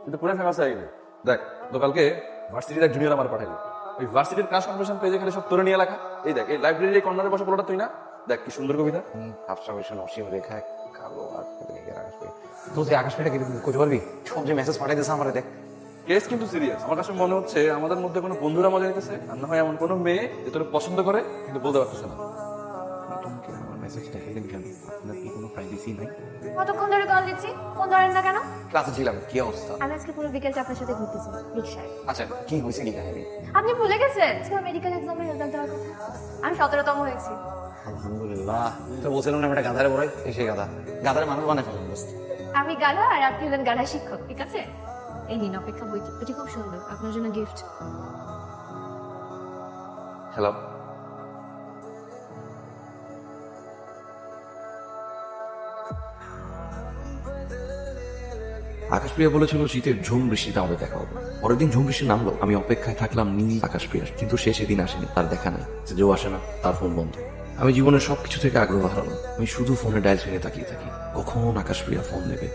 কিন্তু পুরো ফেমাস হয়ে গেলে। দেখ তো কালকে ভার্সিটির এক জুনিয়র আমার পাঠাইলো, ওই ভার্সিটির ক্লাস কনভারসেশন পেজে খালি সব তোরে নিয়ে লেখা। এই দেখ এই লাইব্রেরির কর্নারে বসে পড়াটা তুই না, দেখ কি সুন্দর কবিতা। হাফসা মিশন অসীম রেখা কালো আর তো তুই আকাশ পেটা কিন্তু করতে পারবি? সব যে মেসেজ পাঠাই দিয়েছে আমার, দেখ কেস কিন্তু সিরিয়াস। আমার কাছে মনে হচ্ছে আমাদের মধ্যে কোনো বন্ধুরা মজা নিতেছে, আর না হয় এমন কোনো মেয়ে যে তোর পছন্দ করে কিন্তু বলতে পারতেছে না। তোমাকে আমার মেসেজটা হেলেন কেন? আপনার কি কোনো প্রাইভেসি নাই? কতক্ষণ ধরে কল দিচ্ছি, ফোন ধরেন না কেন? ক্লাসে ছিলাম, কি অবস্থা? আমি আজকে পুরো বিকেলটা আপনার সাথে ঘুরতেছি রিক্সায়। আচ্ছা কি হয়েছে কি কাহিনী? আপনি ভুলে গেছেন আজকে মেডিকেল এক্সামের রেজাল্ট দেওয়ার কথা। আমি 17তম হয়েছি। আলহামদুলিল্লাহ। তো বলছিলাম না আমি একটা গাধারে বড়াই, সেই গাধা গাধারে মানুষ বানাই ফেলেন বস। আমি গাধা আর আপনি হলেন গাধা শিক্ষক, ঠিক আছে? এই নিন অপেক্ষা বইটি, এটি খুব সুন্দর, আপনার জন্য গিফট। হ্যালো, আকাশপ্রিয়া বলেছিল শীতের ঝুম বৃষ্টিতে আমাদের দেখা হবে। পরের দিন ঝুম বৃষ্টি নামলো, আমি অপেক্ষায় থাকলাম নীল আকাশপ্রিয়ার, কিন্তু সে সেদিন আসেনি, তার দেখা নাই। যেও আসে না, তার ফোন বন্ধ। আমি জীবনের সবকিছু থেকে আগ্রহ হারালাম। আমি শুধু ফোনে ডায়াল ছেড়ে তাকিয়ে থাকি, কখন আকাশপ্রিয়া ফোন নেবে।